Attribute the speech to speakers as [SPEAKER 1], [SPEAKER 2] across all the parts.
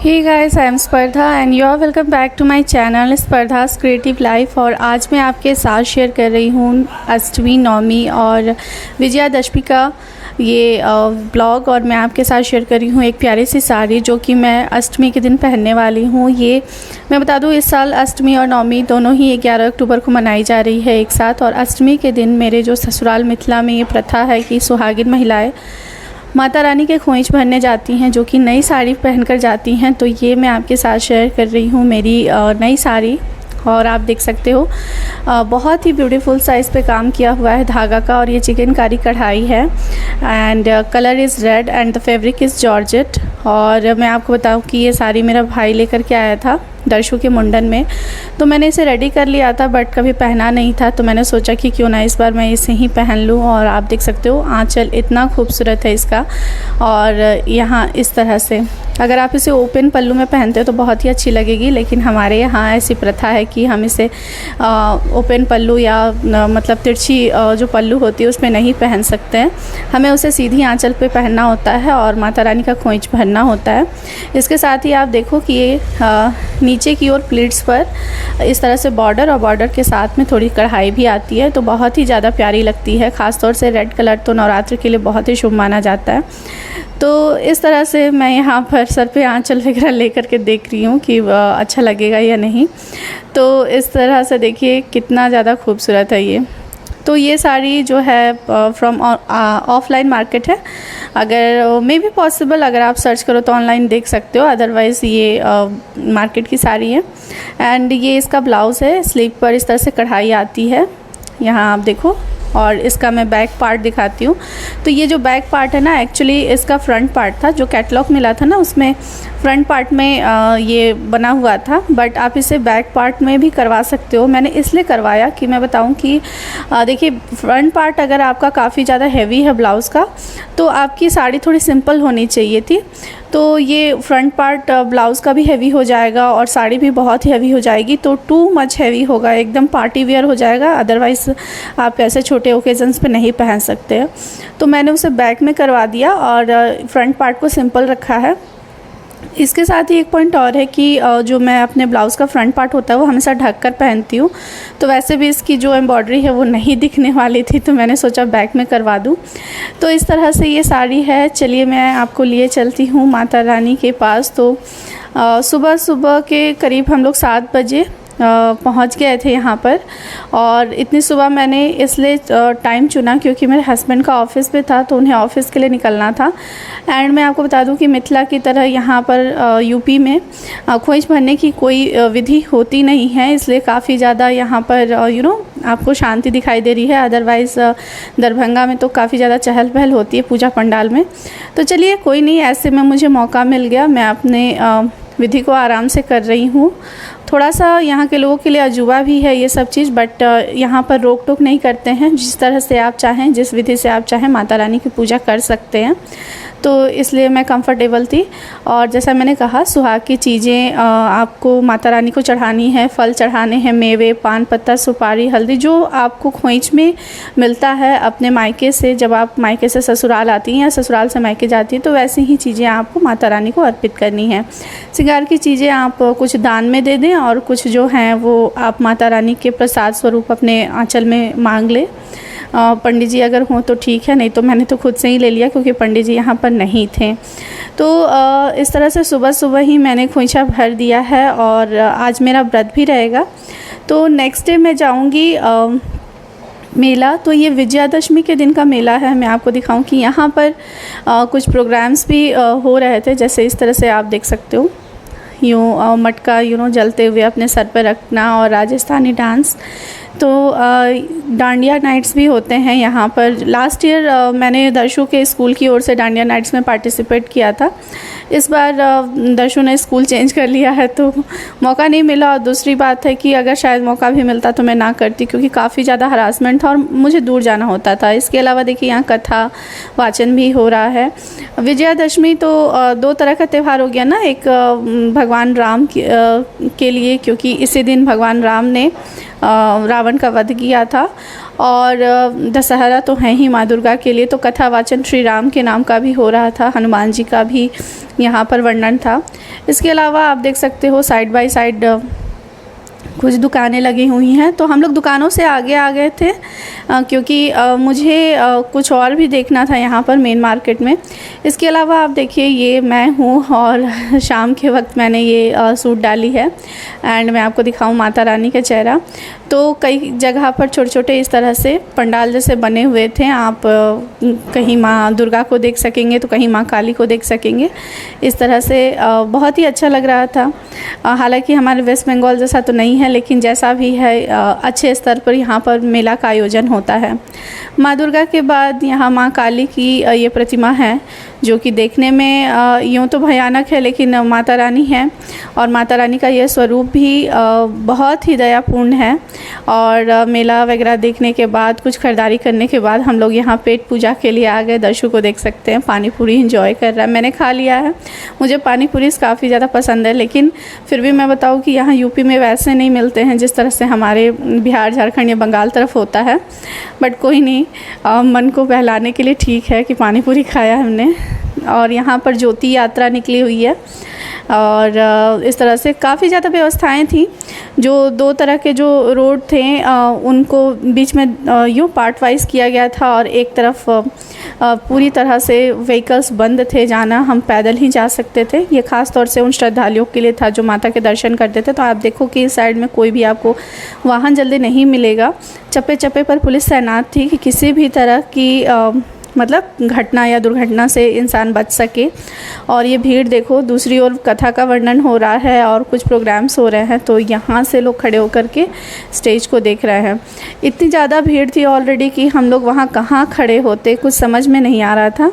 [SPEAKER 1] Hey guys, I am Spardha and you are welcome back to my channel Spardha's creative life. और आज मैं आपके साथ शेयर कर रही हूँ अष्टमी, नवमी और विजयादशमी का ये ब्लॉग। और मैं आपके साथ शेयर कर रही हूँ एक प्यारी सी साड़ी जो कि मैं अष्टमी के दिन पहनने वाली हूँ। ये मैं बता दूँ, इस साल अष्टमी और नवमी दोनों ही 11 अक्टूबर को मनाई जा रही है एक साथ। और अष्टमी के दिन मेरे जो ससुराल मिथिला में ये प्रथा है कि सुहागिन महिलाएँ माता रानी के खोइच भरने जाती हैं, जो कि नई साड़ी पहनकर जाती हैं। तो ये मैं आपके साथ शेयर कर रही हूँ मेरी नई साड़ी। और आप देख सकते हो बहुत ही ब्यूटीफुल सा इस पे काम किया हुआ है धागा का। और ये चिकनकारी कढ़ाई है and colour is red and the fabric is georgette. और मैं आपको बताऊं कि ये साड़ी मेरा भाई लेकर के आया था दर्शु के मुंडन में, तो मैंने इसे रेडी कर लिया था बट कभी पहना नहीं था। तो मैंने सोचा कि क्यों ना इस बार मैं इसे ही पहन लूँ। और आप देख सकते हो आंचल इतना खूबसूरत है इसका। और यहाँ इस तरह से अगर आप इसे ओपन पल्लू में पहनते हो तो बहुत ही अच्छी लगेगी, लेकिन हमारे यहाँ ऐसी प्रथा है कि हम इसे ओपन पल्लू या मतलब तिरछी जो पल्लू होती है उसमें नहीं पहन सकते हैं। हमें उसे सीधी आंचल पे पहनना होता है और माता रानी का खोइच भरना होता है। इसके साथ ही आप देखो कि ये नीचे की ओर प्लीट्स पर इस तरह से बॉर्डर और बॉर्डर के साथ में थोड़ी कढ़ाई भी आती है, तो बहुत ही ज़्यादा प्यारी लगती है। ख़ास तौर से रेड कलर तो नवरात्र के लिए बहुत ही शुभ माना जाता है। तो इस तरह से मैं यहाँ पर सर पे आंचल वगैरह लेकर के देख रही हूँ कि अच्छा लगेगा या नहीं। तो इस तरह से देखिए कितना ज़्यादा खूबसूरत है ये। तो ये साड़ी जो है फ्रॉम ऑफलाइन मार्केट है। अगर मे बी पॉसिबल अगर आप सर्च करो तो ऑनलाइन देख सकते हो, अदरवाइज़ ये मार्केट की साड़ी है। एंड ये इसका ब्लाउज़ है, स्लीव पर इस तरह से कढ़ाई आती है, यहाँ आप देखो। और इसका मैं बैक पार्ट दिखाती हूँ। तो ये जो बैक पार्ट है ना, एक्चुअली इसका फ्रंट पार्ट था, जो कैटलॉग मिला था ना उसमें फ्रंट पार्ट में ये बना हुआ था, बट आप इसे बैक पार्ट में भी करवा सकते हो। मैंने इसलिए करवाया कि मैं बताऊं कि देखिए फ्रंट पार्ट अगर आपका काफ़ी ज़्यादा हैवी है ब्लाउज़ का, तो आपकी साड़ी थोड़ी सिंपल होनी चाहिए थी। तो ये फ्रंट पार्ट ब्लाउज़ का भी हैवी हो जाएगा और साड़ी भी बहुत ही हैवी हो जाएगी, तो टू मच हैवी होगा, एकदम पार्टी वेयर हो जाएगा। अदरवाइज़ आप ऐसे छोटे ओकेजन्स पे नहीं पहन सकते हैं। तो मैंने उसे बैक में करवा दिया और फ्रंट पार्ट को सिंपल रखा है। इसके साथ ही एक पॉइंट और है कि जो मैं अपने ब्लाउज़ का फ्रंट पार्ट होता है वो हमेशा ढक कर पहनती हूँ, तो वैसे भी इसकी जो एम्ब्रॉयडरी है वो नहीं दिखने वाली थी, तो मैंने सोचा बैक में करवा दूँ। तो इस तरह से ये साड़ी है। चलिए मैं आपको लिए चलती हूँ माता रानी के पास। तो सुबह सुबह के करीब हम लोग 7 बजे पहुंच गए थे यहाँ पर। और इतनी सुबह मैंने इसलिए टाइम चुना क्योंकि मेरे हस्बैंड का ऑफ़िस भी था, तो उन्हें ऑफ़िस के लिए निकलना था। एंड मैं आपको बता दूं कि मिथिला की तरह यहाँ पर यूपी में खोइच भरने की कोई विधि होती नहीं है, इसलिए काफ़ी ज़्यादा यहाँ पर आपको शांति दिखाई दे रही है। अदरवाइज़ दरभंगा में तो काफ़ी ज़्यादा चहल पहल होती है पूजा पंडाल में। तो चलिए कोई नहीं, ऐसे में मुझे मौका मिल गया, मैं अपने विधि को आराम से कर रही हूँ। थोड़ा सा यहाँ के लोगों के लिए अजूबा भी है ये सब चीज़, बट यहाँ पर रोक टोक नहीं करते हैं। जिस तरह से आप चाहें, जिस विधि से आप चाहें माता रानी की पूजा कर सकते हैं, तो इसलिए मैं कंफर्टेबल थी। और जैसा मैंने कहा, सुहाग की चीज़ें आपको माता रानी को चढ़ानी है, फल चढ़ाने हैं, मेवे, पान पत्ता, सुपारी, हल्दी, जो आपको खोइच में मिलता है अपने मायके से। जब आप मायके से ससुराल आती हैं या ससुराल से मायके जाती हैं, तो वैसी ही चीज़ें आपको माता रानी को अर्पित करनी है। श्रृंगार की चीज़ें आप कुछ दान में दे दें और कुछ जो हैं वो आप माता रानी के प्रसाद स्वरूप अपने आंचल में मांग लें। पंडित जी अगर हों तो ठीक है, नहीं तो मैंने तो खुद से ही ले लिया क्योंकि पंडित जी यहाँ पर नहीं थे। तो इस तरह से सुबह सुबह ही मैंने खोइचा भर दिया है और आज मेरा व्रत भी रहेगा। तो नेक्स्ट डे मैं जाऊँगी मेला। तो ये विजयादशमी के दिन का मेला है। मैं आपको दिखाऊं कि यहाँ पर कुछ प्रोग्राम्स भी हो रहे थे, जैसे इस तरह से आप देख सकते हो, यूँ मटका जलते हुए अपने सर पर रखना और राजस्थानी डांस। तो डांडिया नाइट्स भी होते हैं यहाँ पर। लास्ट ईयर मैंने दर्शु के स्कूल की ओर से डांडिया नाइट्स में पार्टिसिपेट किया था। इस बार दर्शु ने स्कूल चेंज कर लिया है तो मौका नहीं मिला। और दूसरी बात है कि अगर शायद मौका भी मिलता तो मैं ना करती, क्योंकि काफ़ी ज़्यादा हरासमेंट था और मुझे दूर जाना होता था। इसके अलावा देखिए यहाँ कथा वाचन भी हो रहा है। विजयादशमी तो 2 तरह का त्यौहार हो गया ना, एक भगवान राम के लिए, क्योंकि इसी दिन भगवान राम ने रावण का वध किया था। और दशहरा तो है ही माँ दुर्गा के लिए, तो कथा वाचन श्री राम के नाम का भी हो रहा था, हनुमान जी का भी यहाँ पर वर्णन था। इसके अलावा आप देख सकते हो साइड बाय साइड कुछ दुकानें लगी हुई हैं। तो हम लोग दुकानों से आगे आ गए थे क्योंकि मुझे कुछ और भी देखना था यहाँ पर मेन मार्केट में। इसके अलावा आप देखिए ये मैं हूँ और शाम के वक्त मैंने ये सूट डाली है एंड मैं आपको दिखाऊँ माता रानी का चेहरा। तो कई जगह पर छोटे छोटे इस तरह से पंडाल जैसे बने हुए थे, आप कहीं माँ दुर्गा को देख सकेंगे तो कहीं माँ काली को देख सकेंगे। इस तरह से बहुत ही अच्छा लग रहा था। हालांकि हमारे वेस्ट बंगाल जैसा तो नहीं है, लेकिन जैसा भी है अच्छे स्तर पर यहाँ पर मेला का आयोजन होता है। माँ दुर्गा के बाद यहाँ माँ काली की ये प्रतिमा है जो कि देखने में यूँ तो भयानक है, लेकिन माता रानी है और माता रानी का यह स्वरूप भी बहुत ही दयापूर्ण है। और मेला वगैरह देखने के बाद कुछ खरीदारी करने के बाद हम लोग यहाँ पेट पूजा के लिए आ गए। दर्शु को देख सकते हैं पानी पूरी एंजॉय कर रहा है, मैंने खा लिया है। मुझे पानी पूरी काफ़ी ज़्यादा पसंद है, लेकिन फिर भी मैं बताऊँ कि यहाँ यूपी में वैसे नहीं मिलते हैं जिस तरह से हमारे बिहार, झारखंड या बंगाल तरफ होता है। बट कोई नहीं, मन को बहलाने के लिए ठीक है कि पानी पूरी खाया हमने। और यहाँ पर ज्योति यात्रा निकली हुई है और इस तरह से काफ़ी ज़्यादा व्यवस्थाएं थी। जो दो तरह के जो रोड थे उनको बीच में यूँ पार्ट वाइज किया गया था और एक तरफ पूरी तरह से व्हीकल्स बंद थे, जाना हम पैदल ही जा सकते थे। ये ख़ास तौर से उन श्रद्धालुओं के लिए था जो माता के दर्शन करते थे। तो आप देखो कि इस साइड में कोई भी आपको वाहन जल्दी नहीं मिलेगा। चप्पे चप्पे पर पुलिस तैनात थी कि किसी भी तरह की मतलब घटना या दुर्घटना से इंसान बच सके। और ये भीड़ देखो, दूसरी ओर कथा का वर्णन हो रहा है और कुछ प्रोग्राम्स हो रहे हैं, तो यहाँ से लोग खड़े होकर के स्टेज को देख रहे हैं। इतनी ज़्यादा भीड़ थी ऑलरेडी कि हम लोग वहाँ कहाँ खड़े होते कुछ समझ में नहीं आ रहा था।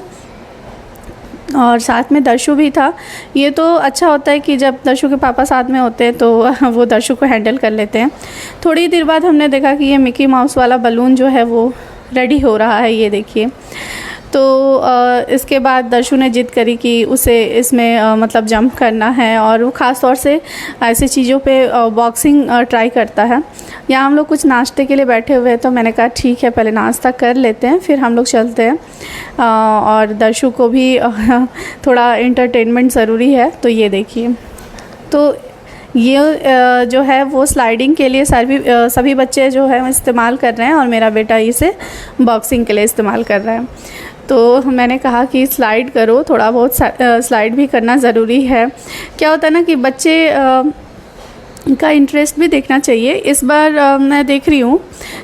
[SPEAKER 1] और साथ में दर्शु भी था। ये तो अच्छा होता है कि जब दर्शु के पापा साथ में होते हैं तो वो दर्शु को हैंडल कर लेते हैं। थोड़ी देर बाद हमने देखा कि ये मिकी माउस वाला बलून जो है वो रेडी हो रहा है, ये देखिए। तो इसके बाद दर्शु ने जिद करी कि उसे इसमें मतलब जंप करना है और वो ख़ास तौर से ऐसी चीज़ों पे बॉक्सिंग ट्राई करता है। यहाँ हम लोग कुछ नाश्ते के लिए बैठे हुए हैं, तो मैंने कहा ठीक है पहले नाश्ता कर लेते हैं फिर हम लोग चलते हैं। और दर्शु को भी थोड़ा एंटरटेनमेंट ज़रूरी है। तो ये देखिए, तो ये जो है वो स्लाइडिंग के लिए सभी बच्चे जो है इस्तेमाल कर रहे हैं और मेरा बेटा इसे बॉक्सिंग के लिए इस्तेमाल कर रहा है। तो मैंने कहा कि स्लाइड करो, थोड़ा बहुत स्लाइड भी करना ज़रूरी है। क्या होता है ना कि बच्चे का इंटरेस्ट भी देखना चाहिए। इस बार मैं देख रही हूँ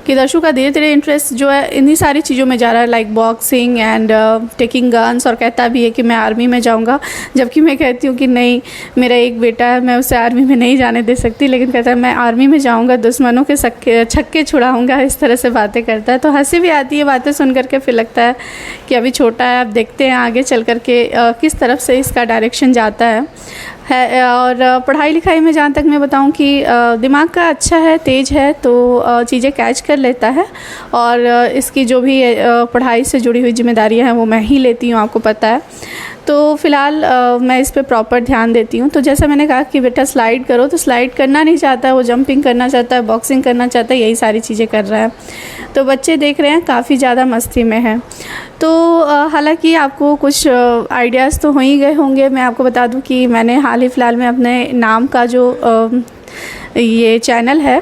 [SPEAKER 1] कि दर्शु का धीरे धीरे इंटरेस्ट जो है इन्हीं सारी चीज़ों में जा रहा है, like boxing and taking guns. और कहता भी है कि मैं आर्मी में जाऊँगा, जबकि मैं कहती हूँ कि नहीं, मेरा एक बेटा है, मैं उसे आर्मी में नहीं जाने दे सकती। लेकिन कहता है मैं आर्मी में जाऊँगा, दुश्मनों के छक्के छुड़ाऊँगा। इस तरह से बातें करता है, तो हंसी भी आती है बातें सुन करके। फिर लगता है कि अभी छोटा है, अब देखते हैं आगे चल कर के किस तरफ से इसका डायरेक्शन जाता है। और पढ़ाई लिखाई में जहाँ तक मैं बताऊँ कि दिमाग का अच्छा है, तेज़ है, तो चीज़ें कैच कर लेता है। और इसकी जो भी पढ़ाई से जुड़ी हुई जिम्मेदारियाँ हैं वो मैं ही लेती हूँ, आपको पता है। तो फ़िलहाल मैं इस पे प्रॉपर ध्यान देती हूँ। तो जैसा मैंने कहा कि बेटा स्लाइड करो, तो स्लाइड करना नहीं चाहता है, वो जंपिंग करना चाहता है, बॉक्सिंग करना चाहता है, यही सारी चीज़ें कर रहा है। तो बच्चे देख रहे हैं काफ़ी ज़्यादा मस्ती में हैं। तो हालांकि आपको कुछ आइडियाज़ तो हो ही गए होंगे। मैं आपको बता दूं कि मैंने हाल ही फ़िलहाल में अपने नाम का जो ये चैनल है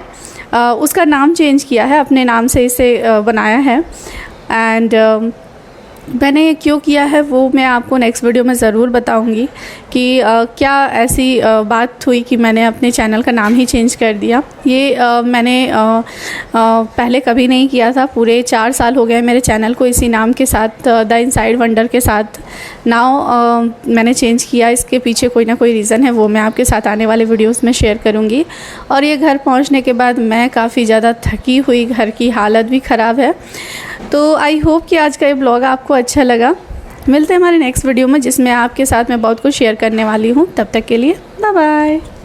[SPEAKER 1] उसका नाम चेंज किया है, अपने नाम से इसे बनाया है। एंड मैंने ये क्यों किया है वो मैं आपको नेक्स्ट वीडियो में ज़रूर बताऊंगी कि क्या ऐसी बात हुई कि मैंने अपने चैनल का नाम ही चेंज कर दिया। ये मैंने पहले कभी नहीं किया था। पूरे 4 साल हो गए मेरे चैनल को इसी नाम के साथ, द इनसाइड वंडर के साथ। नाउ मैंने चेंज किया, इसके पीछे कोई ना कोई रीज़न है, वो मैं आपके साथ आने वाले वीडियोस में शेयर करूँगी। और ये घर पहुँचने के बाद मैं काफ़ी ज़्यादा थकी हुई, घर की हालत भी ख़राब है। तो आई होप कि आज का ये ब्लॉग आपको अच्छा लगा। मिलते हैं हमारे नेक्स्ट वीडियो में, जिसमें आपके साथ मैं बहुत कुछ शेयर करने वाली हूँ। तब तक के लिए बाय बाय।